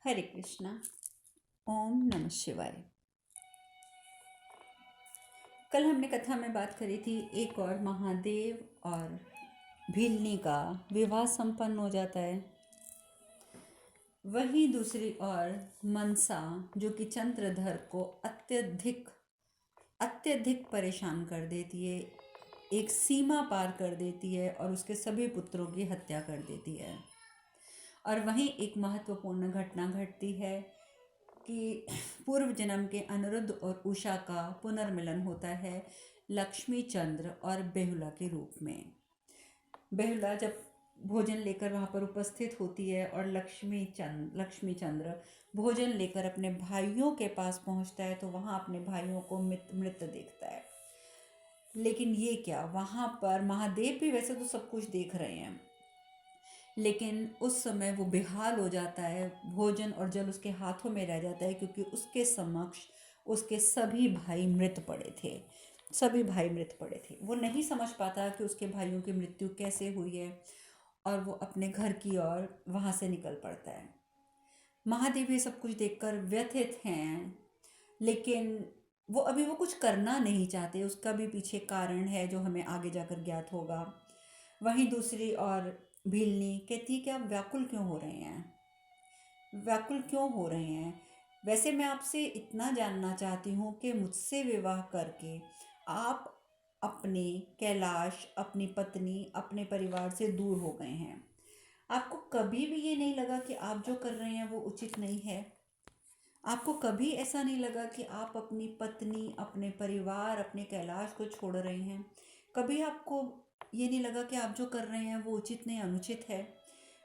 हरे कृष्णा। ओम नमः शिवाय। कल हमने कथा में बात करी थी एक और महादेव और भीलनी का विवाह संपन्न हो जाता है। वहीं दूसरी ओर मनसा जो कि चंद्रधर को अत्यधिक अत्यधिक परेशान कर देती है, एक सीमा पार कर देती है और उसके सभी पुत्रों की हत्या कर देती है। और वहीं एक महत्वपूर्ण घटना घटती है कि पूर्व जन्म के अनिरुद्ध और उषा का पुनर्मिलन होता है लक्ष्मी चंद्र और बेहुला के रूप में। बेहुला जब भोजन लेकर वहाँ पर उपस्थित होती है और लक्ष्मी चंद्र भोजन लेकर अपने भाइयों के पास पहुँचता है तो वहाँ अपने भाइयों को मृत देखता है। लेकिन ये क्या, वहाँ पर महादेव भी वैसे तो सब कुछ देख रहे हैं, लेकिन उस समय वो बेहाल हो जाता है। भोजन और जल उसके हाथों में रह जाता है क्योंकि उसके समक्ष उसके सभी भाई मृत पड़े थे। सभी भाई मृत पड़े थे। वो नहीं समझ पाता कि उसके भाइयों की मृत्यु कैसे हुई है और वो अपने घर की ओर वहाँ से निकल पड़ता है। महादेव ये सब कुछ देखकर व्यथित हैं, लेकिन वो कुछ करना नहीं चाहते। उसका भी पीछे कारण है जो हमें आगे जाकर ज्ञात होगा। वहीं दूसरी ओर भीलनी कहती है कि आप व्याकुल क्यों हो रहे हैं, व्याकुल क्यों हो रहे हैं। वैसे मैं आपसे इतना जानना चाहती हूँ कि मुझसे विवाह करके आप अपने कैलाश, अपनी पत्नी, अपने परिवार से दूर हो गए हैं। आपको कभी भी ये नहीं लगा कि आप जो कर रहे हैं वो उचित नहीं है? आपको कभी ऐसा नहीं लगा कि आप अपनी पत्नी, अपने परिवार, अपने कैलाश को छोड़ रहे हैं? कभी आपको ये नहीं लगा कि आप जो कर रहे हैं वो उचित नहीं, अनुचित है?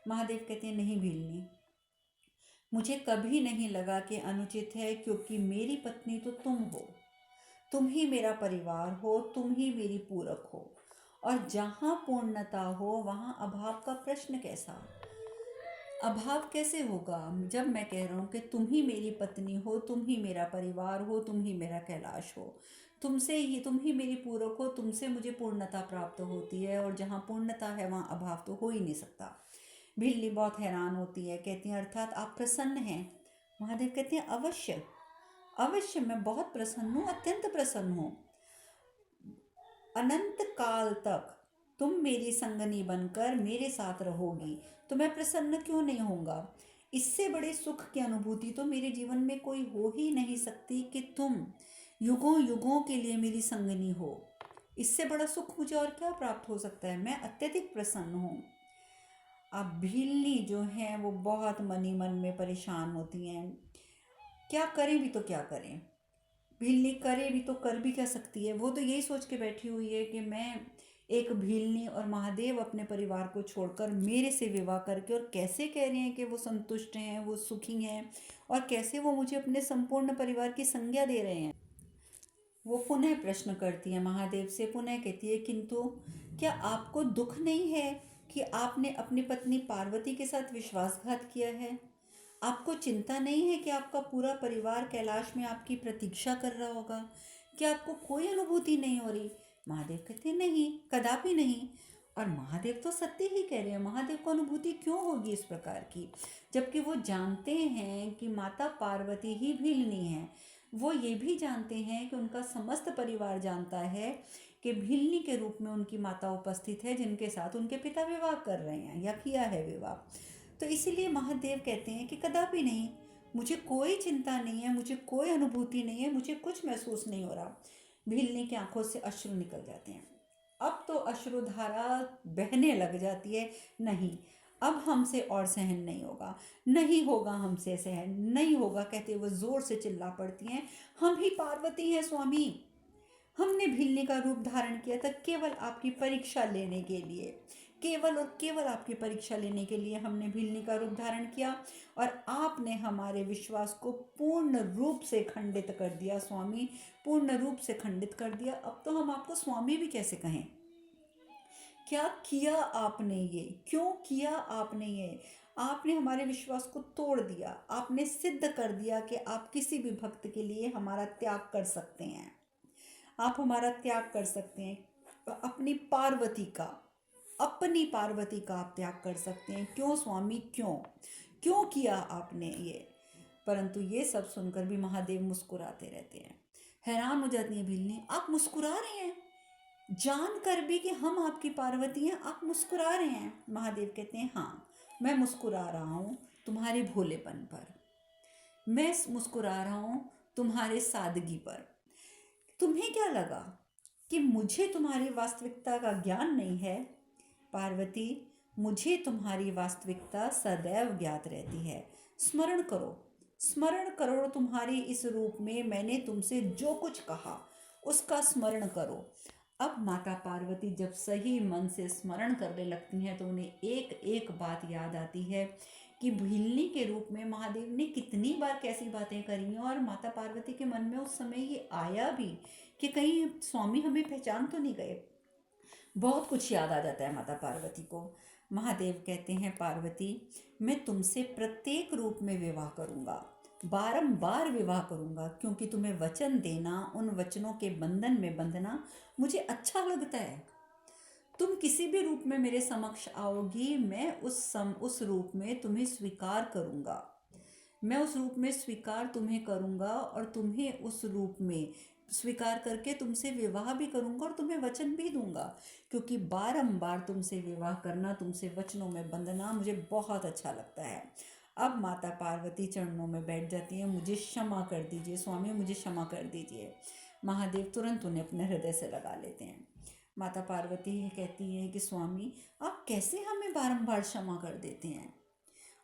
महादेव कहते हैं नहीं भीलनी, मुझे कभी नहीं लगा कि अनुचित है, क्योंकि मेरी पत्नी तो तुम हो, तुम ही मेरा परिवार हो, तुम ही मेरी पूरक हो। और जहाँ पूर्णता हो वहाँ अभाव का प्रश्न कैसा? अभाव कैसे होगा जब मैं कह रहा हूँ कि तुम ही मेरी पत्नी हो, तुम ही मेरा परिवार हो, तुम ही मेरा कैलाश हो, तुम ही मेरी पूरक हो, तुमसे मुझे पूर्णता प्राप्त होती है। और जहाँ पूर्णता है वहाँ अभाव तो हो ही नहीं सकता। भिल्ली बहुत हैरान होती है, कहती हैं अर्थात आप प्रसन्न हैं? महादेव कहते हैं अवश्य अवश्य, मैं बहुत प्रसन्न हूँ, अत्यंत प्रसन्न हूँ। अनंत काल तक तुम मेरी संगनी बनकर मेरे साथ रहोगी तो मैं प्रसन्न क्यों नहीं होऊंगा। इससे बड़े सुख की अनुभूति तो मेरे जीवन में कोई हो ही नहीं सकती कि तुम युगों युगों के लिए मेरी संगनी हो। इससे बड़ा सुख मुझे और क्या प्राप्त हो सकता है। मैं अत्यधिक प्रसन्न हूँ। अब भीलनी जो हैं वो बहुत मनी मन में परेशान होती हैं। क्या करें भी तो क्या करें। भीलनी करे भी तो कर भी क्या सकती है। वो तो यही सोच के बैठी हुई है कि मैं एक भीलनी और महादेव अपने परिवार को छोड़कर मेरे से विवाह करके, और कैसे कह रहे हैं कि वो संतुष्ट हैं, वो सुखी हैं, और कैसे वो मुझे अपने संपूर्ण परिवार की संज्ञा दे रहे हैं। वो पुनः प्रश्न करती है महादेव से, पुनः कहती है किंतु क्या आपको दुख नहीं है कि आपने अपनी पत्नी पार्वती के साथ विश्वासघात किया है? आपको चिंता नहीं है कि आपका पूरा परिवार कैलाश में आपकी प्रतीक्षा कर रहा होगा? क्या आपको कोई अनुभूति नहीं हो रही? महादेव कहते हैं नहीं, कदापि नहीं। और महादेव तो सत्य ही कह रहे हैं। महादेव को अनुभूति क्यों होगी इस प्रकार की, जबकि वो जानते हैं कि माता पार्वती ही भीलनी है। वो ये भी जानते हैं कि उनका समस्त परिवार जानता है कि भीलनी के रूप में उनकी माता उपस्थित है, जिनके साथ उनके पिता विवाह कर रहे हैं या किया है विवाह। तो इसीलिए महादेव कहते हैं कि कदापि नहीं, मुझे कोई चिंता नहीं है, मुझे कोई अनुभूति नहीं है, मुझे कुछ महसूस नहीं हो रहा। भीलनी की आंखों से अश्रु निकल जाते हैं। अब तो अश्रुधारा बहने लग जाती है। नहीं, अब हमसे और सहन नहीं होगा, नहीं होगा, हमसे सहन नहीं होगा, कहते हुए जोर से चिल्ला पड़ती हैं, हम ही पार्वती हैं स्वामी। हमने भीलनी का रूप धारण किया था केवल आपकी परीक्षा लेने के लिए, केवल और केवल आपकी परीक्षा लेने के लिए हमने भीलनी का रूप धारण किया, और आपने हमारे विश्वास को पूर्ण रूप से खंडित कर दिया स्वामी, पूर्ण रूप से खंडित कर दिया। अब तो हम आपको स्वामी भी कैसे कहें। क्या किया आपने ये, क्यों किया आपने ये? आपने हमारे विश्वास को तोड़ दिया, आपने सिद्ध कर दिया कि आप किसी भी भक्त के लिए हमारा त्याग कर सकते हैं। आप हमारा त्याग कर सकते हैं, अपनी पार्वती का आप त्याग कर सकते हैं। क्यों स्वामी, क्यों? क्यों किया आपने ये? परंतु ये सब सुनकर भी महादेव मुस्कुराते रहते हैं। हैरान हो जाती है भीलनी, आप मुस्कुरा रहे हैं जान कर भी कि हम आपकी पार्वती हैं, आप मुस्कुरा रहे हैं? महादेव कहते हैं हाँ, मैं मुस्कुरा रहा हूँ तुम्हारे भोलेपन पर, मैं मुस्कुरा रहा हूँ तुम्हारे सादगी पर। तुम्हें क्या लगा कि मुझे तुम्हारी वास्तविकता का ज्ञान नहीं है? पार्वती, मुझे तुम्हारी वास्तविकता सदैव ज्ञात रहती है। स्मरण करो, स्मरण करो तुम्हारी इस रूप में मैंने तुमसे जो कुछ कहा उसका स्मरण करो। अब माता पार्वती जब सही मन से स्मरण करने लगती हैं तो उन्हें एक एक बात याद आती है कि भीलनी के रूप में महादेव ने कितनी बार कैसी बातें करी हैं, और माता पार्वती के मन में उस समय ये आया भी कि कहीं स्वामी हमें पहचान तो नहीं गए। बहुत कुछ याद आ जाता है माता पार्वती को। महादेव कहते हैं पार्वती, मैं तुमसे प्रत्येक रूप में विवाह करूंगा, बारंबार विवाह करूंगा, क्योंकि तुम्हें वचन देना, उन वचनों के बंधन में बंधना मुझे अच्छा लगता है। तुम किसी भी रूप में मेरे समक्ष आओगी, मैं उस रूप में तुम्हें स्वीकार करूंगा, मैं उस रूप में स्वीकार तुम्हें करूंगा और तुम्हें उस रूप में स्वीकार करके तुमसे विवाह भी करूंगा और तुम्हें वचन भी दूंगा, क्योंकि बारंबार तुमसे विवाह करना, तुमसे वचनों में बंधना मुझे बहुत अच्छा लगता है। अब माता पार्वती चरणों में बैठ जाती है, मुझे क्षमा कर दीजिए स्वामी, मुझे क्षमा कर दीजिए। महादेव तुरंत उन्हें अपने हृदय से लगा लेते हैं। माता पार्वती कहती हैं कि स्वामी, आप कैसे हमें बारंबार क्षमा कर देते हैं?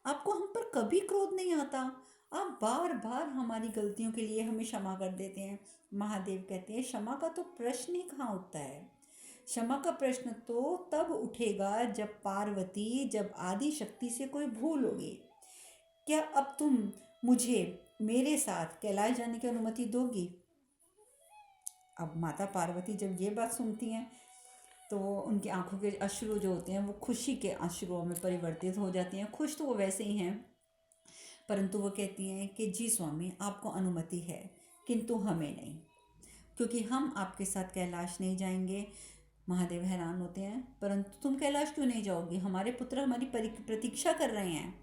आपको हम पर कभी क्रोध नहीं आता, आप बार बार हमारी गलतियों के लिए हमें क्षमा कर देते हैं। महादेव कहते हैं क्षमा का तो प्रश्न ही कहाँ उठता है। क्षमा का प्रश्न तो तब उठेगा जब पार्वती, जब आदि शक्ति से कोई भूल होगी। क्या अब तुम मुझे मेरे साथ कैलाश जाने की अनुमति दोगी? अब माता पार्वती जब ये बात सुनती हैं तो उनकी आंखों के अश्रु जो होते हैं वो खुशी के अश्रुओं में परिवर्तित हो जाती हैं। खुश तो वो वैसे ही हैं, परंतु वो कहती हैं कि जी स्वामी, आपको अनुमति है, किंतु हमें नहीं, क्योंकि हम आपके साथ कैलाश नहीं जाएंगे। महादेव हैरान होते हैं, परंतु तुम कैलाश क्यों नहीं जाओगी? हमारे पुत्र हमारी प्रतीक्षा कर रहे हैं।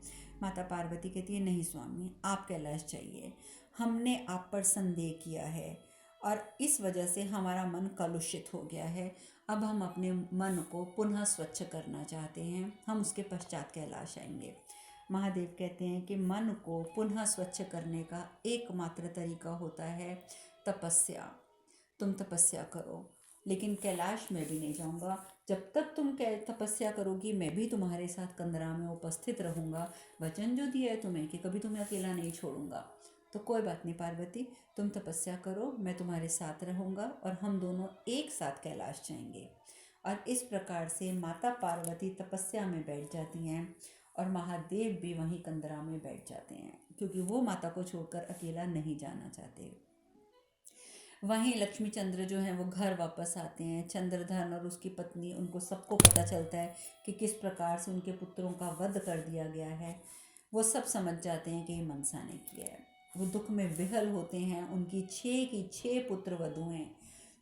माता पार्वती कहती है नहीं स्वामी, आप कैलाश जाइए, हमने आप पर संदेह किया है और इस वजह से हमारा मन कलुषित हो गया है। अब हम अपने मन को पुनः स्वच्छ करना चाहते हैं, हम उसके पश्चात कैलाश आएंगे। महादेव कहते हैं कि मन को पुनः स्वच्छ करने का एकमात्र तरीका होता है तपस्या। तुम तपस्या करो, लेकिन कैलाश में भी नहीं जाऊंगा। जब तक तुम तपस्या करोगी मैं भी तुम्हारे साथ कंदरा में उपस्थित रहूंगा। वचन जो दिया है तुम्हें कि कभी तुम्हें अकेला नहीं छोड़ूंगा। तो कोई बात नहीं पार्वती, तुम तपस्या करो, मैं तुम्हारे साथ रहूंगा और हम दोनों एक साथ कैलाश जाएंगे। और इस प्रकार से माता पार्वती तपस्या में बैठ जाती हैं और महादेव भी वहीं कंदरा में बैठ जाते हैं, क्योंकि वो माता को छोड़कर अकेला नहीं जाना चाहते। वहीं लक्ष्मी चंद्र जो हैं वो घर वापस आते हैं। चंद्रधन और उसकी पत्नी, उनको सबको पता चलता है कि किस प्रकार से उनके पुत्रों का वध कर दिया गया है। वो सब समझ जाते हैं कि ये मनसा ने किया है। वो दुख में विहल होते हैं। उनकी 6 की 6 पुत्र वधुएं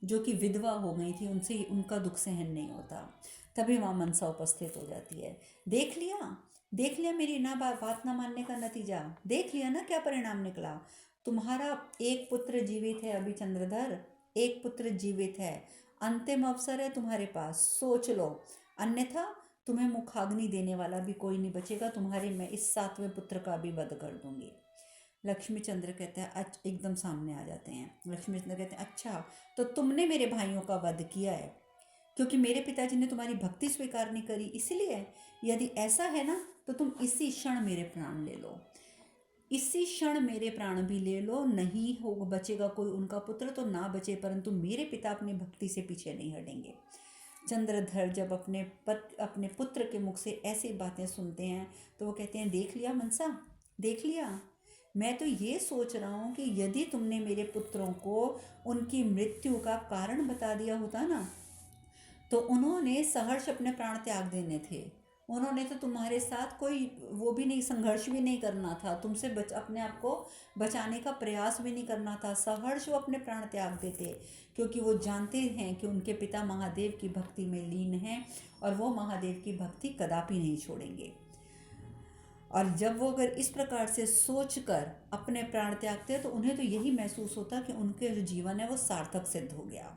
जो कि विधवा हो गई थी, उनसे उनका दुख सहन नहीं होता। तभी वहाँ मनसा उपस्थित हो जाती है। देख लिया, देख लिया मेरी बात ना मानने का नतीजा, देख लिया ना क्या परिणाम निकला। तुम्हारा एक पुत्र जीवित है अभी चंद्रधर, एक पुत्र जीवित है, अंतिम अवसर है तुम्हारे पास, सोच लो, अन्यथा तुम्हें मुखाग्नि देने वाला भी कोई नहीं बचेगा। तुम्हारे मैं इस 7वें पुत्र का भी वध कर दूंगी। लक्ष्मी चंद्र कहते हैं, एकदम सामने आ जाते हैं। लक्ष्मी चंद्र कहते हैं अच्छा, तो तुमने मेरे भाइयों का वध किया है क्योंकि मेरे पिताजी ने तुम्हारी भक्ति स्वीकार नहीं करी, इसलिए? यदि ऐसा है ना तो तुम इसी क्षण मेरे प्राण ले लो, इसी क्षण मेरे प्राण भी ले लो। नहीं हो बचेगा कोई उनका पुत्र तो ना बचे, परंतु मेरे पिता अपनी भक्ति से पीछे नहीं हटेंगे। चंद्रधर जब अपने पुत्र के मुख से ऐसी बातें सुनते हैं तो वो कहते हैं देख लिया मनसा, देख लिया, मैं तो ये सोच रहा हूँ कि यदि तुमने मेरे पुत्रों को उनकी मृत्यु का कारण बता दिया होता ना तो उन्होंने सहर्ष अपने प्राण त्याग देने थे। उन्होंने तो तुम्हारे साथ कोई वो भी नहीं, संघर्ष भी नहीं करना था, तुमसे अपने आप को बचाने का प्रयास भी नहीं करना था। सहर्ष वो अपने प्राण त्याग देते, क्योंकि वो जानते हैं कि उनके पिता महादेव की भक्ति में लीन हैं और वो महादेव की भक्ति कदापि नहीं छोड़ेंगे। और जब वो अगर इस प्रकार से सोचकर अपने प्राण त्यागते तो उन्हें तो यही महसूस होता कि उनके जो जीवन है वो सार्थक सिद्ध हो गया।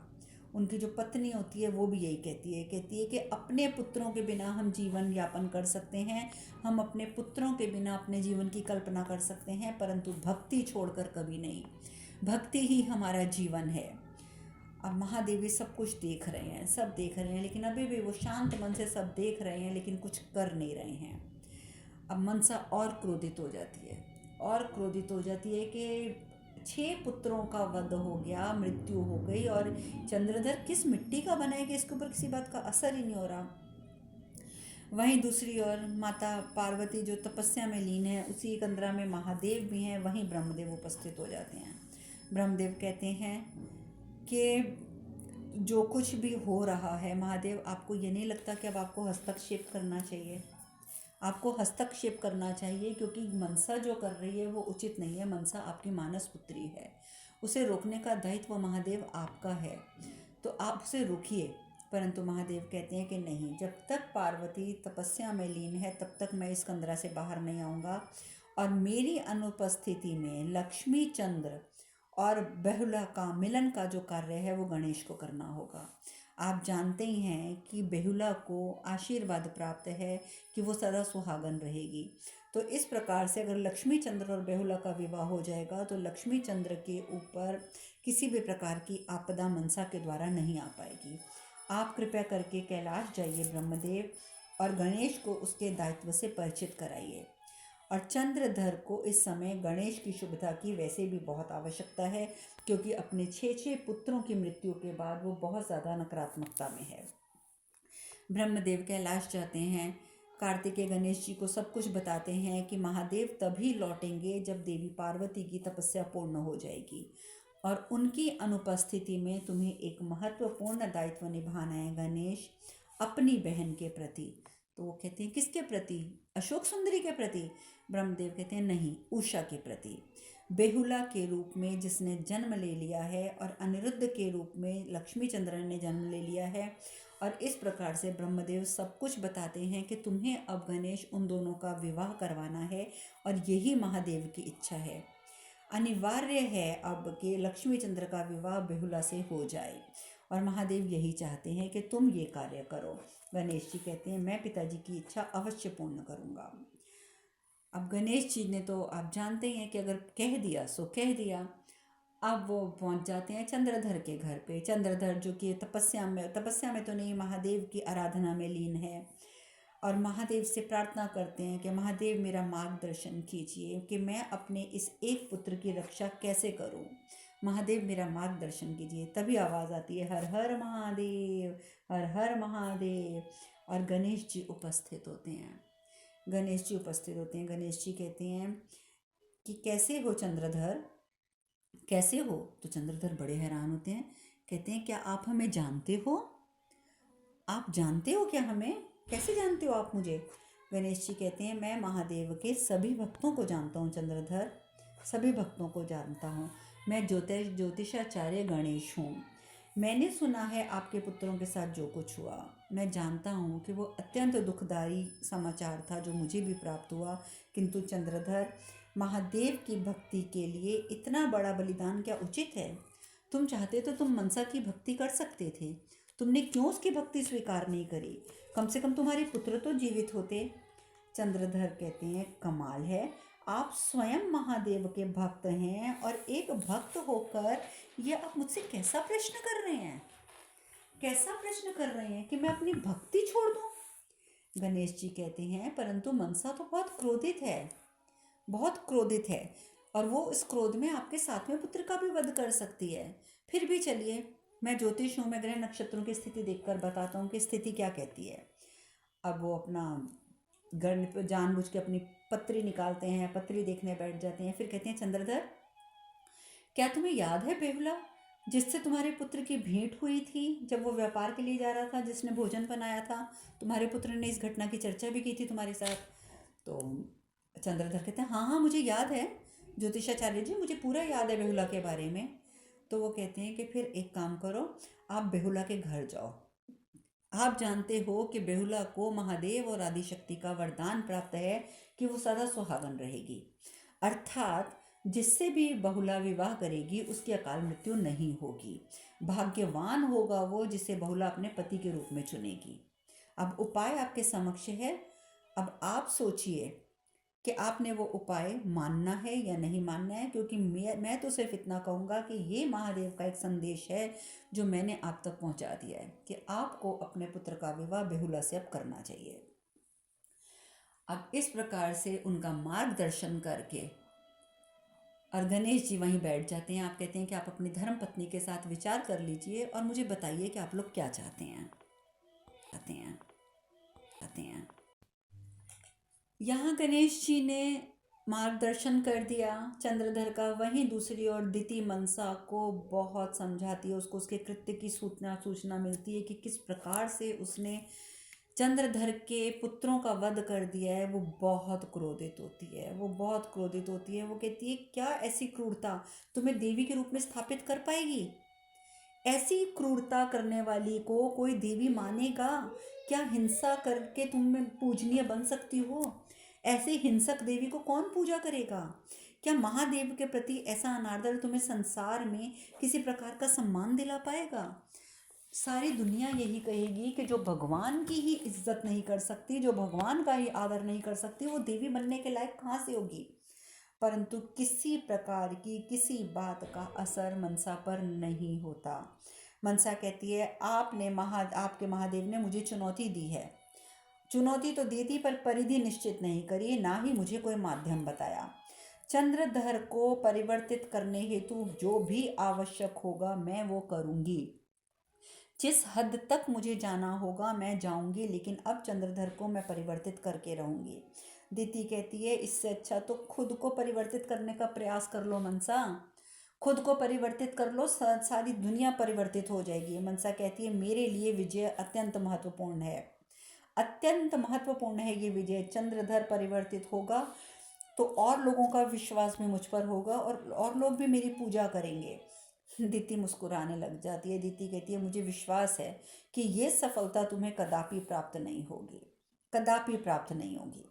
उनकी जो पत्नी होती है वो भी यही कहती है कि अपने पुत्रों के बिना हम जीवन यापन कर सकते हैं, हम अपने पुत्रों के बिना अपने जीवन की कल्पना कर सकते हैं, परंतु भक्ति छोड़कर कभी नहीं। भक्ति ही हमारा जीवन है। अब महादेवी सब कुछ देख रहे हैं, सब देख रहे हैं, लेकिन अभी भी वो शांत मन से सब देख रहे हैं लेकिन कुछ कर नहीं रहे हैं। अब मनसा और क्रोधित हो जाती है, और क्रोधित हो जाती है कि 6 पुत्रों का वध हो गया, मृत्यु हो गई, और चंद्रधर किस मिट्टी का बना है कि इसके ऊपर किसी बात का असर ही नहीं हो रहा। वहीं दूसरी ओर माता पार्वती जो तपस्या में लीन है, उसी कंदरा में महादेव भी हैं, वहीं ब्रह्मदेव उपस्थित हो जाते हैं। ब्रह्मदेव कहते हैं कि जो कुछ भी हो रहा है महादेव, आपको ये नहीं लगता कि अब आपको हस्तक्षेप करना चाहिए? आपको हस्तक्षेप करना चाहिए, क्योंकि मनसा जो कर रही है वो उचित नहीं है। मनसा आपकी मानस पुत्री है, उसे रोकने का दायित्व महादेव आपका है, तो आप उसे रोकिए। परंतु महादेव कहते हैं कि नहीं, जब तक पार्वती तपस्या में लीन है तब तक मैं इस कंदरा से बाहर नहीं आऊँगा, और मेरी अनुपस्थिति में लक्ष्मी चंद्र और बेहुला का मिलन का जो कार्य है वो गणेश को करना होगा। आप जानते ही हैं कि बेहुला को आशीर्वाद प्राप्त है कि वो सदा सुहागन रहेगी। तो इस प्रकार से अगर लक्ष्मी चंद्र और बेहुला का विवाह हो जाएगा तो लक्ष्मी चंद्र के ऊपर किसी भी प्रकार की आपदा मनसा के द्वारा नहीं आ पाएगी। आप कृपया करके कैलाश जाइए ब्रह्मदेव, और गणेश को उसके दायित्व से परिचित कराइए। और चंद्रधर को इस समय गणेश की शुभता की वैसे भी बहुत आवश्यकता है, क्योंकि अपने 6 पुत्रों की मृत्यु के बाद वो बहुत ज़्यादा नकारात्मकता में है। ब्रह्मदेव कैलाश जाते हैं, कार्तिकेय गणेश जी को सब कुछ बताते हैं कि महादेव तभी लौटेंगे जब देवी पार्वती की तपस्या पूर्ण हो जाएगी, और उनकी अनुपस्थिति में तुम्हें एक महत्वपूर्ण दायित्व निभाना है गणेश, अपनी बहन के प्रति। तो वो कहते हैं किसके प्रति? अशोक सुंदरी के प्रति? ब्रह्मदेव कहते हैं नहीं, उषा के प्रति, बेहुला के रूप में जिसने जन्म ले लिया है, और अनिरुद्ध के रूप में लक्ष्मी चंद्र ने जन्म ले लिया है। और इस प्रकार से ब्रह्मदेव सब कुछ बताते हैं कि तुम्हें अब गणेश उन दोनों का विवाह करवाना है, और यही महादेव की इच्छा है। अनिवार्य है अब कि लक्ष्मी चंद्र का विवाह बेहुला से हो जाए, और महादेव यही चाहते हैं कि तुम ये कार्य करो। गणेश जी कहते हैं मैं पिताजी की इच्छा अवश्य पूर्ण करूँगा। अब गणेश जी ने तो आप जानते ही हैं कि अगर कह दिया सो कह दिया। अब वो पहुंच जाते हैं चंद्रधर के घर पे। चंद्रधर जो कि तपस्या में तो नहीं, महादेव की आराधना में लीन है, और महादेव से प्रार्थना करते हैं कि महादेव मेरा मार्गदर्शन कीजिए कि मैं अपने इस एक पुत्र की रक्षा कैसे करूं। महादेव मेरा मार्गदर्शन कीजिए। तभी आवाज़ आती है हर हर महादेव, हर हर महादेव, और गणेश जी उपस्थित होते हैं। गणेश जी उपस्थित होते हैं। गणेश जी कहते हैं कि कैसे हो चंद्रधर, कैसे हो? तो चंद्रधर बड़े हैरान होते हैं, कहते हैं क्या आप हमें जानते हो? आप जानते हो क्या हमें? कैसे जानते हो आप मुझे? गणेश जी कहते हैं मैं महादेव के सभी भक्तों को जानता हूँ चंद्रधर, सभी भक्तों को जानता हूँ। मैं ज्योतिषाचार्य गणेश हूँ। मैंने सुना है आपके पुत्रों के साथ जो कुछ हुआ। मैं जानता हूँ कि वो अत्यंत दुखदायी समाचार था जो मुझे भी प्राप्त हुआ, किंतु चंद्रधर, महादेव की भक्ति के लिए इतना बड़ा बलिदान क्या उचित है? तुम चाहते तो तुम मनसा की भक्ति कर सकते थे, तुमने क्यों उसकी भक्ति स्वीकार नहीं करी? कम से कम तुम्हारे पुत्र तो जीवित होते। चंद्रधर कहते हैं कमाल है, आप स्वयं महादेव के भक्त हैं, और एक भक्त होकर ये आप मुझसे कैसा प्रश्न कर रहे हैं? कैसा प्रश्न कर रहे हैं कि मैं अपनी भक्ति छोड़ दूं? गणेश जी कहते हैं परंतु मनसा तो बहुत क्रोधित है, बहुत क्रोधित है, और वो इस क्रोध में आपके 7वें पुत्र का भी वध कर सकती है। फिर भी चलिए, मैं ज्योतिष हूँ, मैं ग्रह नक्षत्रों की स्थिति देखकर बताता हूँ कि स्थिति क्या कहती है। अब वो अपना गण जानबूझ के अपनी पत्री निकालते हैं, पत्री देखने बैठ जाते हैं। फिर कहते हैं चंद्रधर, क्या तुम्हें याद है बेहुला जिससे तुम्हारे पुत्र की भेंट हुई थी जब वो व्यापार के लिए जा रहा था, जिसने भोजन बनाया था? तुम्हारे पुत्र ने इस घटना की चर्चा भी की थी तुम्हारे साथ। तो चंद्रधर कहते हैं हाँ हाँ मुझे याद है ज्योतिषाचार्य जी, मुझे पूरा याद है बेहुला के बारे में। तो वो कहते हैं कि फिर एक काम करो, आप बेहुला के घर जाओ, आप जानते हो कि बेहुला को महादेव और आदिशक्ति का वरदान प्राप्त है कि वो सदा सुहागन रहेगी, अर्थात जिससे भी बहुला विवाह करेगी उसकी अकाल मृत्यु नहीं होगी। भाग्यवान होगा वो जिसे बहुला अपने पति के रूप में चुनेगी। अब उपाय आपके समक्ष है। अब आप सोचिए कि आपने वो उपाय मानना है या नहीं मानना है, क्योंकि मैं तो सिर्फ इतना कहूँगा कि ये महादेव का एक संदेश है जो मैंने आप तक पहुँचा दिया है कि आपको अपने पुत्र का विवाह बेहुला से अब करना चाहिए। अब इस प्रकार से उनका मार्गदर्शन करके और गणेश जी वहीं बैठ जाते हैं। आप कहते हैं कि आप अपनी धर्म पत्नी के साथ विचार कर लीजिए और मुझे बताइए कि आप लोग क्या चाहते हैं। यहाँ गणेश जी ने मार्गदर्शन कर दिया चंद्रधर का। वहीं दूसरी ओर दिति मनसा को बहुत समझाती है, उसको उसके कृत्य की सूचना मिलती है कि किस प्रकार से उसने चंद्रधर के पुत्रों का वध कर दिया है। वो बहुत क्रोधित होती है, वो कहती है क्या ऐसी क्रूरता तुम्हें देवी के रूप में स्थापित कर पाएगी? ऐसी क्रूरता करने वाली को कोई देवी मानेगा क्या? हिंसा करके तुम पूजनीय बन सकती हो? ऐसे हिंसक देवी को कौन पूजा करेगा? क्या महादेव के प्रति ऐसा अनादर तुम्हें संसार में किसी प्रकार का सम्मान दिला पाएगा? सारी दुनिया यही कहेगी कि जो भगवान की ही इज्जत नहीं कर सकती, जो भगवान का ही आदर नहीं कर सकती, वो देवी बनने के लायक कहाँ से होगी? परंतु किसी प्रकार की किसी बात का असर मनसा पर नहीं होता। मनसा कहती है आपके महादेव ने मुझे चुनौती दी है। चुनौती तो दी थी पर परिधि निश्चित नहीं करी, ना ही मुझे कोई माध्यम बताया। चंद्रधर को परिवर्तित करने हेतु जो भी आवश्यक होगा मैं वो करूंगी। जिस हद तक मुझे जाना होगा मैं जाऊंगी, लेकिन अब चंद्रधर को मैं परिवर्तित करके रहूंगी। दीति कहती है इससे अच्छा तो खुद को परिवर्तित करने का प्रयास कर लो मनसा, खुद को परिवर्तित कर लो, सारी दुनिया परिवर्तित हो जाएगी। मनसा कहती है मेरे लिए विजय अत्यंत महत्वपूर्ण है, अत्यंत महत्वपूर्ण है ये विजय। चंद्रधर परिवर्तित होगा तो और लोगों का विश्वास भी मुझ पर होगा और लोग भी मेरी पूजा करेंगे। दीति मुस्कुराने लग जाती है। दीति कहती है मुझे विश्वास है कि ये सफलता तुम्हें कदापि प्राप्त नहीं होगी, कदापि प्राप्त नहीं होगी।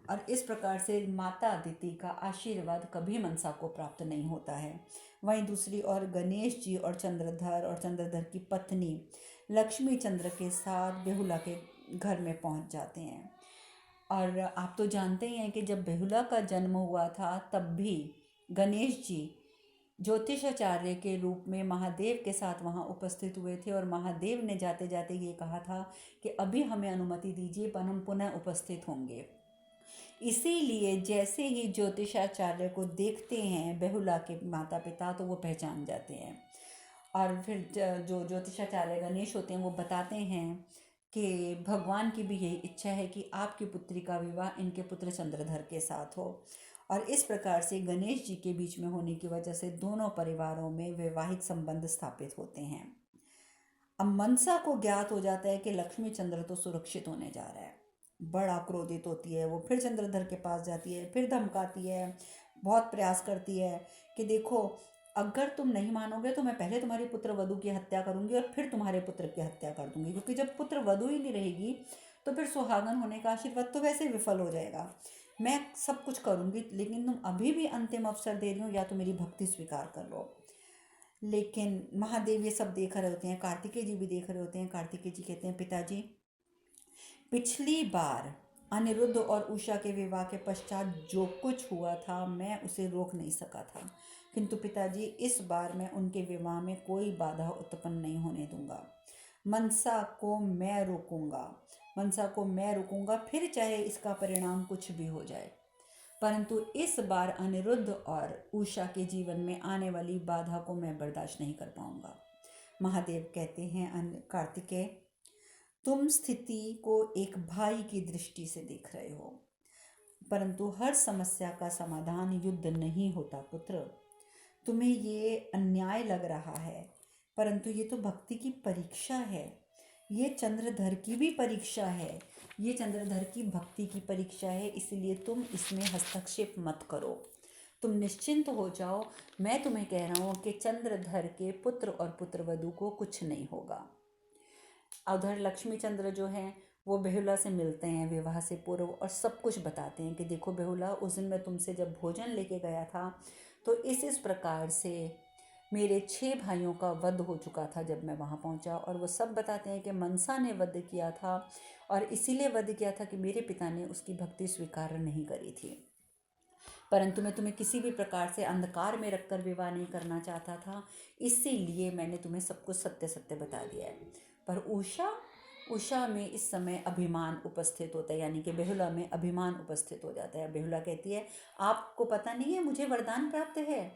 और इस प्रकार से माता अदिति का आशीर्वाद कभी मनसा को प्राप्त नहीं होता है। वहीं दूसरी ओर गणेश जी और चंद्रधर की पत्नी लक्ष्मी चंद्र के साथ बेहुला के घर में पहुंच जाते हैं। और आप तो जानते ही हैं कि जब बेहुला का जन्म हुआ था तब भी गणेश जी ज्योतिषाचार्य के रूप में महादेव के साथ वहाँ उपस्थित हुए थे और महादेव ने जाते जाते ये कहा था कि अभी हमें अनुमति दीजिए पर हम पुनः उपस्थित होंगे। इसीलिए जैसे ही ज्योतिषाचार्य को देखते हैं बेहुला के माता पिता तो वो पहचान जाते हैं और फिर जो ज्योतिषाचार्य गणेश होते हैं वो बताते हैं कि भगवान की भी यही इच्छा है कि आपकी पुत्री का विवाह इनके पुत्र चंद्रधर के साथ हो। और इस प्रकार से गणेश जी के बीच में होने की वजह से दोनों परिवारों में वैवाहिक संबंध स्थापित होते हैं। अब मनसा को ज्ञात हो जाता है कि लक्ष्मी चंद्र तो सुरक्षित होने जा रहा है। बड़ा क्रोधित होती है, वो फिर चंद्रधर के पास जाती है, फिर धमकाती है, बहुत प्रयास करती है कि देखो अगर तुम नहीं मानोगे तो मैं पहले तुम्हारी पुत्र वधू की हत्या करूंगी और फिर तुम्हारे पुत्र की हत्या कर दूंगी, क्योंकि जब पुत्र वधू ही नहीं रहेगी तो फिर सुहागन होने का आशीर्वाद तो वैसे विफल हो जाएगा। मैं सब कुछ करूंगी लेकिन तुम अभी भी अंतिम अवसर दे रही हो, या तो मेरी भक्ति स्वीकार कर लो। लेकिन महादेव ये सब देख रहे होते हैं, कार्तिकेय जी भी देख रहे होते हैं। कार्तिकेय जी कहते हैं पिताजी पिछली बार अनिरुद्ध और उषा के विवाह के पश्चात जो कुछ हुआ था मैं उसे रोक नहीं सका था, किंतु पिताजी इस बार मैं उनके विवाह में कोई बाधा उत्पन्न नहीं होने दूंगा। मनसा को मैं रोकूंगा, फिर चाहे इसका परिणाम कुछ भी हो जाए, परंतु इस बार अनिरुद्ध और उषा के जीवन में आने वाली बाधा को मैं बर्दाश्त नहीं कर पाऊंगा। महादेव कहते हैं कार्तिकेय तुम स्थिति को एक भाई की दृष्टि से देख रहे हो, परंतु हर समस्या का समाधान युद्ध नहीं होता पुत्र। तुम्हें ये अन्याय लग रहा है, परंतु ये तो भक्ति की परीक्षा है, ये चंद्रधर की भी परीक्षा है, ये चंद्रधर की भक्ति की परीक्षा है, इसलिए तुम इसमें हस्तक्षेप मत करो, तुम निश्चिंत हो जाओ। मैं तुम्हें कह रहा हूँ कि चंद्रधर के पुत्र और पुत्रवधू को कुछ नहीं होगा। उधर लक्ष्मी चंद्र जो हैं वो बेहुला से मिलते हैं विवाह से पूर्व और सब कुछ बताते हैं कि देखो बेहुला, उस दिन मैं तुमसे जब भोजन लेके गया था तो इस प्रकार से मेरे 6 भाइयों का वध हो चुका था जब मैं वहाँ पहुँचा। और वो सब बताते हैं कि मनसा ने वध किया था और इसीलिए वध किया था कि मेरे पिता ने उसकी भक्ति स्वीकार नहीं करी थी, परंतु मैं तुम्हें किसी भी प्रकार से अंधकार में रखकर विवाह नहीं करना चाहता था, इसीलिए मैंने तुम्हें सब कुछ सत्य सत्य बता दिया है। पर उषा उषा में इस समय अभिमान उपस्थित होता है, यानी कि बेहुला में अभिमान उपस्थित हो जाता है। बेहुला कहती है आपको पता नहीं है मुझे वरदान प्राप्त है,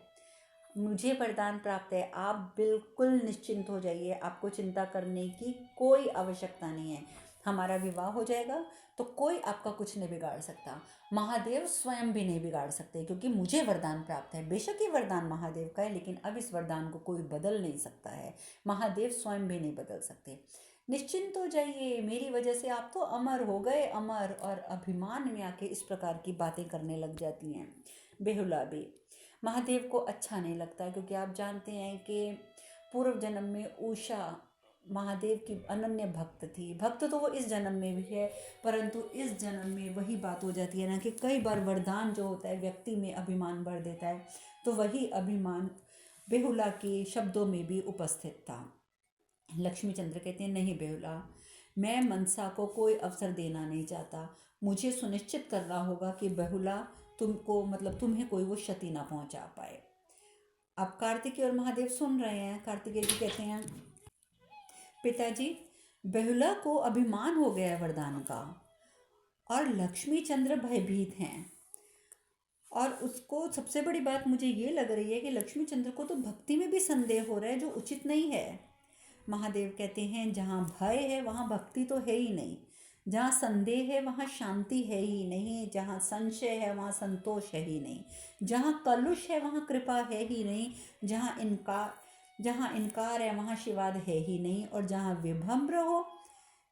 मुझे वरदान प्राप्त है, आप बिल्कुल निश्चिंत हो जाइए, आपको चिंता करने की कोई आवश्यकता नहीं है, हमारा विवाह हो जाएगा तो कोई आपका कुछ नहीं बिगाड़ सकता, महादेव स्वयं भी नहीं बिगाड़ सकते, क्योंकि मुझे वरदान प्राप्त है। बेशक ये वरदान महादेव का है, लेकिन अब इस वरदान को कोई बदल नहीं सकता है, महादेव स्वयं भी नहीं बदल सकते। निश्चिंत हो जाइए, मेरी वजह से आप तो अमर हो गए, अमर। और अभिमान में आके इस प्रकार की बातें करने लग जाती हैं बेहुला भी। महादेव को अच्छा नहीं लगता, क्योंकि आप जानते हैं कि पूर्व जन्म में उषा महादेव की अनन्य भक्त थी। भक्त तो वो इस जन्म में भी है, परंतु इस जन्म में वही बात हो जाती है ना कि कई बार वरदान जो होता है व्यक्ति में अभिमान भर देता है, तो वही अभिमान बेहुला के शब्दों में भी उपस्थित था। लक्ष्मी चंद्र कहते हैं नहीं बेहुला, मैं मनसा को कोई अवसर देना नहीं चाहता, मुझे सुनिश्चित करना होगा कि बेहुला तुमको, मतलब तुम्हें कोई वो क्षति ना पहुंचा पाए। अब कार्तिकेय और महादेव सुन रहे हैं। कार्तिकेय जी कहते हैं पिताजी, बेहुला को अभिमान हो गया है वरदान का और लक्ष्मी चंद्र भयभीत हैं, और उसको सबसे बड़ी बात मुझे ये लग रही है कि लक्ष्मी चंद्र को तो भक्ति में भी संदेह हो रहा है, जो उचित नहीं है। महादेव कहते हैं जहाँ भय है वहाँ भक्ति तो है ही नहीं, जहाँ संदेह है वहाँ शांति है ही नहीं, जहाँ संशय है वहाँ संतोष है ही नहीं, जहाँ कलुष है वहाँ कृपा है ही नहीं, जहाँ इनकार है वहाँ शिवाद है ही नहीं, और जहाँ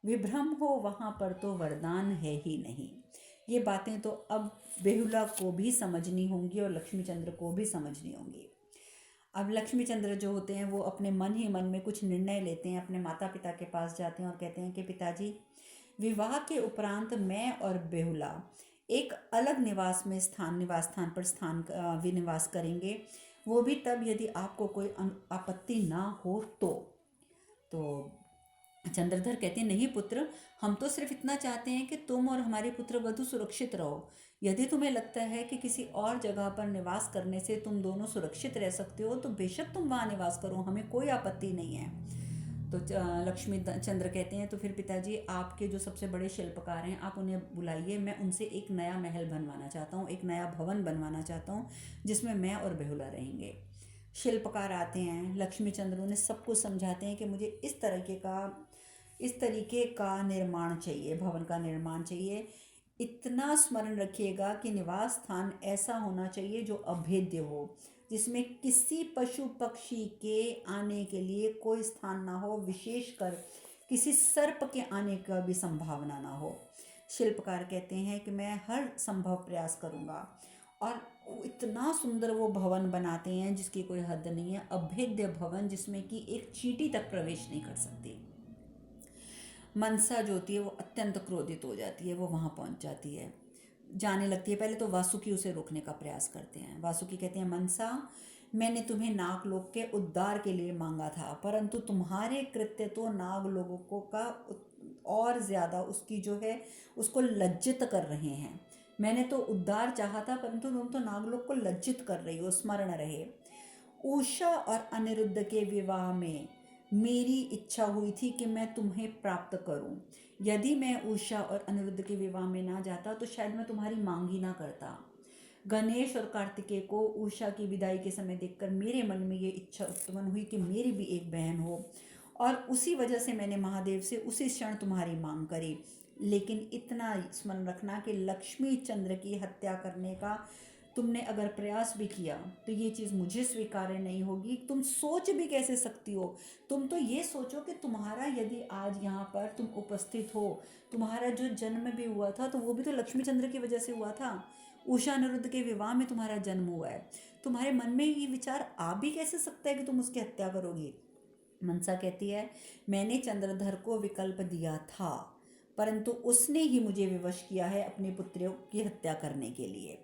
विभ्रम हो वहाँ पर तो वरदान है ही नहीं। ये बातें तो अब बेहुला को भी समझनी होंगी और लक्ष्मी चंद्र को भी समझनी होंगी। अब लक्ष्मी चंद्र जो होते हैं वो अपने मन ही मन में कुछ निर्णय लेते हैं, अपने माता पिता के पास जाते हैं और कहते हैं कि पिताजी, विवाह के उपरांत मैं और बेहुला एक अलग निवास स्थान पर विनिवास करेंगे, वो भी तब यदि आपको कोई आपत्ति ना हो तो चंद्रधर कहते हैं नहीं पुत्र, हम तो सिर्फ इतना चाहते हैं कि तुम और हमारे पुत्र वधु सुरक्षित रहो। यदि तुम्हें लगता है कि किसी और जगह पर निवास करने से तुम दोनों सुरक्षित रह सकते हो तो बेशक तुम वहाँ निवास करो, हमें कोई आपत्ति नहीं है। तो लक्ष्मी चंद्र कहते हैं तो फिर पिताजी, आपके जो सबसे बड़े शिल्पकार हैं आप उन्हें बुलाइए, मैं उनसे एक नया महल बनवाना चाहता हूँ, एक नया भवन बनवाना चाहता हूँ जिसमें मैं और बेहुला रहेंगे। शिल्पकार आते हैं, लक्ष्मी चंद्र उन्हें सब कुछ समझाते हैं कि मुझे इस तरीके का निर्माण चाहिए, भवन का निर्माण चाहिए। इतना स्मरण रखिएगा कि निवास स्थान ऐसा होना चाहिए जो अभेद्य हो, जिसमें किसी पशु पक्षी के आने के लिए कोई स्थान ना हो, विशेषकर किसी सर्प के आने का भी संभावना ना हो। शिल्पकार कहते हैं कि मैं हर संभव प्रयास करूँगा, और इतना सुंदर वो भवन बनाते हैं जिसकी कोई हद नहीं है, अभेद्य भवन जिसमें कि एक चींटी तक प्रवेश नहीं कर सकती। मनसा जो होती है वो अत्यंत क्रोधित हो जाती है, वो वहाँ पहुँच जाती है, जाने लगती है। पहले तो वासुकी उसे रोकने का प्रयास करते हैं। वासुकी कहते हैं मनसा, मैंने तुम्हें नागलोक के उद्धार के लिए मांगा था, परंतु तुम्हारे कृत्य तो नागलोकों को का और ज़्यादा उसकी जो है उसको लज्जित कर रहे हैं। मैंने तो उद्धार चाहा था, परंतु तुम तो नागलोक को लज्जित कर रही हो। स्मरण रहे, उषा और अनिरुद्ध के विवाह में मेरी इच्छा हुई थी कि मैं तुम्हें प्राप्त करूं। यदि मैं उषा और अनिरुद्ध के विवाह में ना जाता तो शायद मैं तुम्हारी मांग ही ना करता। गणेश और कार्तिकेय को उषा की विदाई के समय देखकर मेरे मन में ये इच्छा उत्पन्न हुई कि मेरी भी एक बहन हो, और उसी वजह से मैंने महादेव से उसी क्षण तुम्हारी मांग करी। लेकिन इतना स्मरण रखना कि लक्ष्मी चंद्र की हत्या करने का तुमने अगर प्रयास भी किया तो ये चीज़ मुझे स्वीकार्य नहीं होगी। तुम सोच भी कैसे सकती हो? तुम तो ये सोचो कि तुम्हारा यदि आज यहाँ पर तुम उपस्थित हो, तुम्हारा जो जन्म भी हुआ था तो वो भी तो लक्ष्मी चंद्र की वजह से हुआ था। उषा अनिरुद्ध के विवाह में तुम्हारा जन्म हुआ है, तुम्हारे मन में ये विचार आ भी कैसे सकता है कि तुम उसकी हत्या करोगी? मनसा कहती है, मैंने चंद्रधर को विकल्प दिया था, परंतु उसने ही मुझे विवश किया है अपने पुत्रों की हत्या करने के लिए।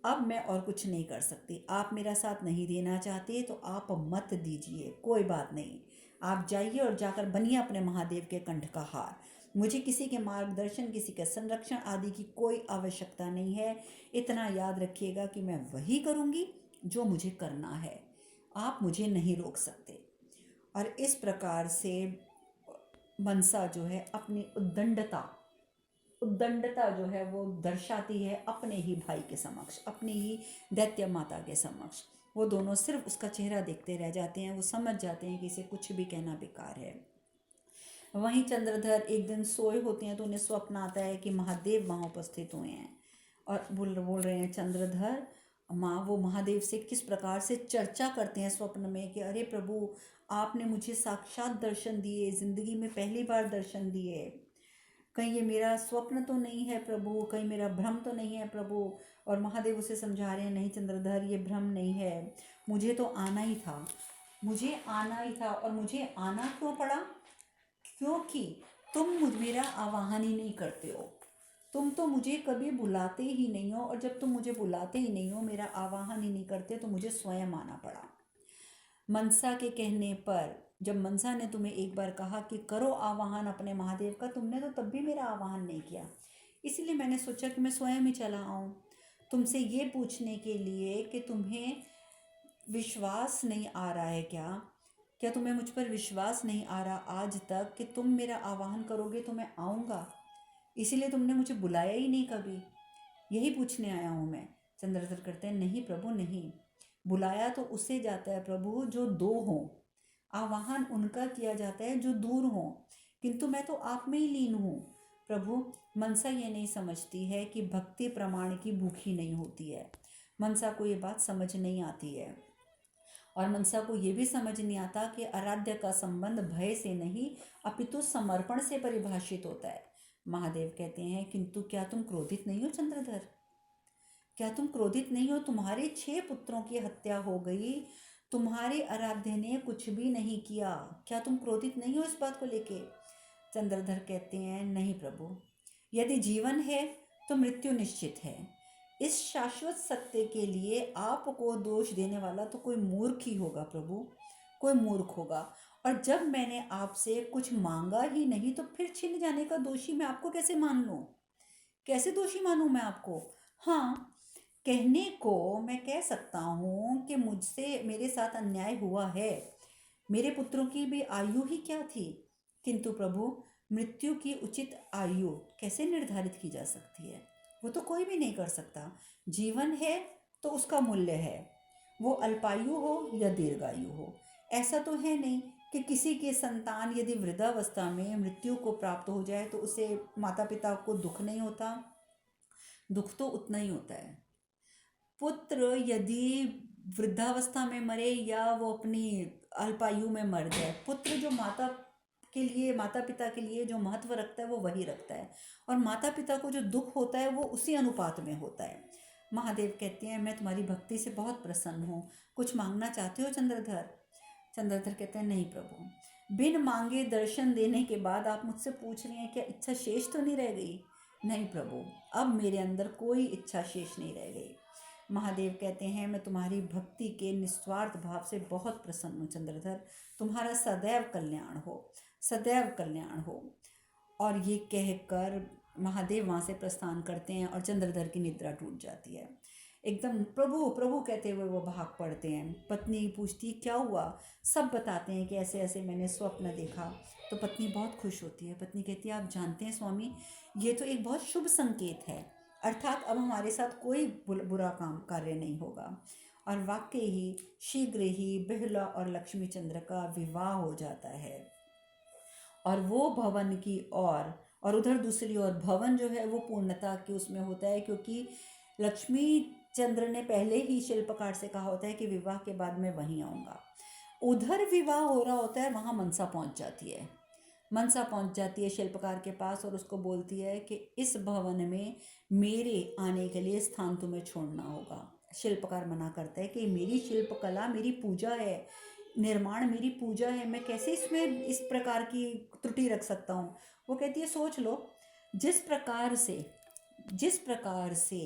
अब मैं और कुछ नहीं कर सकती। आप मेरा साथ नहीं देना चाहते तो आप मत दीजिए, कोई बात नहीं। आप जाइए और जाकर बनिए अपने महादेव के कंठ का हार। मुझे किसी के मार्गदर्शन, किसी के संरक्षण आदि की कोई आवश्यकता नहीं है। इतना याद रखिएगा कि मैं वही करूँगी जो मुझे करना है। आप मुझे नहीं रोक सकते। और इस प्रकार से मनसा जो है अपनी उद्दंडता जो है वो दर्शाती है अपने ही भाई के समक्ष, अपनी ही दैत्य माता के समक्ष। वो दोनों सिर्फ उसका चेहरा देखते रह जाते हैं। वो समझ जाते हैं कि इसे कुछ भी कहना बेकार है। वहीं चंद्रधर एक दिन सोए होते हैं तो उन्हें स्वप्न आता है कि महादेव वहाँ उपस्थित हुए हैं और बोल रहे हैं चंद्रधर माँ, वो महादेव से किस प्रकार से चर्चा करते हैं स्वप्न में कि अरे प्रभु, आपने मुझे साक्षात दर्शन दिए, जिंदगी में पहली बार दर्शन दिए। कहीं ये मेरा स्वप्न तो नहीं है प्रभु, कहीं मेरा भ्रम तो नहीं है प्रभु। और महादेव उसे समझा रहे हैं, नहीं चंद्रधर, ये भ्रम नहीं है, मुझे तो आना ही था, मुझे आना ही था। और मुझे आना क्यों पड़ा? क्योंकि तुम मेरा आवाहन ही नहीं करते हो। तुम तो मुझे कभी बुलाते ही नहीं हो, और जब तुम मुझे बुलाते ही नहीं हो, मेरा आवाहन ही नहीं करते, तो मुझे स्वयं आना पड़ा। मनसा के कहने पर जब मनसा ने तुम्हें एक बार कहा कि करो आवाहन अपने महादेव का, तुमने तो तब भी मेरा आवाहन नहीं किया। इसलिए मैंने सोचा कि मैं स्वयं ही चला आऊँ तुमसे ये पूछने के लिए कि तुम्हें विश्वास नहीं आ रहा है क्या तुम्हें मुझ पर विश्वास नहीं आ रहा आज तक कि तुम मेरा आवाहन करोगे तो मैं आऊँगा? इसीलिए तुमने मुझे बुलाया ही नहीं कभी, यही पूछने आया हूँ मैं। चंद्रधर करते हैं, नहीं प्रभु नहीं, बुलाया तो उससे जाता है प्रभु जो दो हों, आवाहन उनका किया जाता है जो दूर हों, किंतु मैं तो आप में ही लीन हूँ प्रभु। मनसा ये नहीं समझती है कि भक्ति प्रमाण की भूखी नहीं होती है। मनसा को ये बात समझ नहीं आती है। और मनसा को ये भी समझ नहीं आता कि आराध्य का संबंध भय से नहीं अपितु समर्पण से परिभाषित होता है। महादेव कहते हैं, किंतु क्या तुम क्रोधित नहीं हो चंद्रधर? क्या तुम क्रोधित नहीं हो? तुम्हारे 6 पुत्रों की हत्या हो गई, तुम्हारे आराध्य ने कुछ भी नहीं किया। क्या तुम क्रोधित नहीं हो इस बात को लेके? चंद्रधर कहते हैं, नहीं प्रभु, यदि जीवन है तो मृत्यु निश्चित है। इस शाश्वत सत्य के लिए आपको दोष देने वाला तो कोई मूर्ख ही होगा प्रभु, कोई मूर्ख होगा। और जब मैंने आपसे कुछ मांगा ही नहीं तो फिर छिन जाने का दोषी मैं आपको कैसे मान लूं? कैसे दोषी मानूं मैं आपको? हाँ, कहने को मैं कह सकता हूँ कि मुझसे मेरे साथ अन्याय हुआ है। मेरे पुत्रों की भी आयु ही क्या थी? किंतु प्रभु, मृत्यु की उचित आयु कैसे निर्धारित की जा सकती है? वो तो कोई भी नहीं कर सकता। जीवन है तो उसका मूल्य है, वो अल्पायु हो या दीर्घायु हो। ऐसा तो है नहीं कि किसी के संतान यदि वृद्धावस्था में मृत्यु को प्राप्त हो जाए तो उसे माता पिता को दुख नहीं होता। दुख तो उतना ही होता है। पुत्र यदि वृद्धावस्था में मरे या वो अपनी अल्पायु में मर जाए, पुत्र जो माता पिता के लिए जो महत्व रखता है वो वही रखता है, और माता पिता को जो दुख होता है वो उसी अनुपात में होता है। महादेव कहते हैं, मैं तुम्हारी भक्ति से बहुत प्रसन्न हूँ, कुछ मांगना चाहते हो चंद्रधर? चंद्रधर कहते हैं, नहीं प्रभु, बिन मांगे दर्शन देने के बाद आप मुझसे पूछ रहे हैं क्या इच्छा शेष तो नहीं रह गई? नहीं प्रभु, अब मेरे अंदर कोई इच्छा शेष नहीं रह गई। महादेव कहते हैं, मैं तुम्हारी भक्ति के निस्वार्थ भाव से बहुत प्रसन्न हूँ चंद्रधर, तुम्हारा सदैव कल्याण हो, सदैव कल्याण हो। और ये कहकर महादेव वहाँ से प्रस्थान करते हैं और चंद्रधर की निद्रा टूट जाती है। एकदम प्रभु प्रभु कहते हुए वो भाग पड़ते हैं। पत्नी पूछती क्या हुआ? सब बताते हैं कि ऐसे ऐसे मैंने स्वप्न देखा। तो पत्नी बहुत खुश होती है। पत्नी कहती है, आप जानते हैं स्वामी, ये तो एक बहुत शुभ संकेत है, अर्थात अब हमारे साथ कोई बुरा काम कार्य नहीं होगा। और वाकई ही शीघ्र ही बिहला और लक्ष्मी चंद्र का विवाह हो जाता है। और वो भवन की और उधर दूसरी ओर भवन जो है वो पूर्णता की उसमें होता है, क्योंकि लक्ष्मी चंद्र ने पहले ही शिल्पकार से कहा होता है कि विवाह के बाद मैं वहीं आऊँगा। उधर विवाह हो रहा होता है, वहाँ मनसा पहुँच जाती है। मनसा पहुँच जाती है शिल्पकार के पास और उसको बोलती है कि इस भवन में मेरे आने के लिए स्थान तुम्हें छोड़ना होगा। शिल्पकार मना करता है कि मेरी शिल्पकला मेरी पूजा है, निर्माण मेरी पूजा है, मैं कैसे इसमें इस प्रकार की त्रुटि रख सकता हूँ। वो कहती है सोच लो, जिस प्रकार से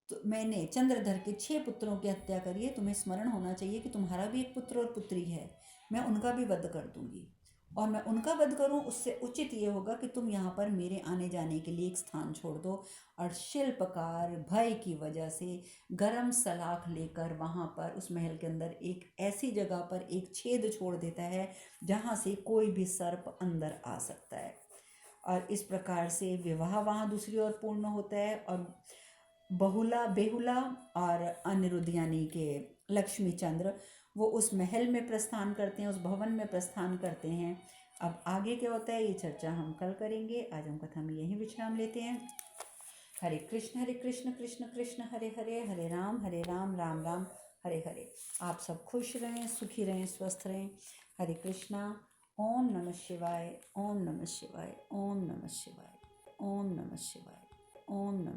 तो मैंने चंद्रधर के 6 पुत्रों की हत्या करी है, तुम्हें स्मरण होना चाहिए कि तुम्हारा भी एक पुत्र और पुत्री है, मैं उनका भी वध कर दूंगी। और मैं उनका वध करूं, उससे उचित ये होगा कि तुम यहाँ पर मेरे आने जाने के लिए एक स्थान छोड़ दो। और शिल्पकार भय की वजह से गरम सलाख लेकर वहाँ पर उस महल के अंदर एक ऐसी जगह पर एक छेद छोड़ देता है जहाँ से कोई भी सर्प अंदर आ सकता है। और इस प्रकार से विवाह वहाँ दूसरी ओर पूर्ण होता है। और बेहुला और अनिरुद्ध यानी कि लक्ष्मी चंद्र वो उस महल में प्रस्थान करते हैं, उस भवन में प्रस्थान करते हैं। अब आगे क्या होता है ये चर्चा हम कल करेंगे। आज हम कथा में यहीं विश्राम लेते हैं। हरे कृष्ण कृष्ण कृष्ण हरे हरे, हरे राम राम राम हरे हरे। आप सब खुश रहें, सुखी रहें, स्वस्थ रहें। हरे कृष्णा। ओम नमः शिवाय, ओम नमः शिवाय, ओम नमः शिवाय, ओम नमः शिवाय, ओम नमः।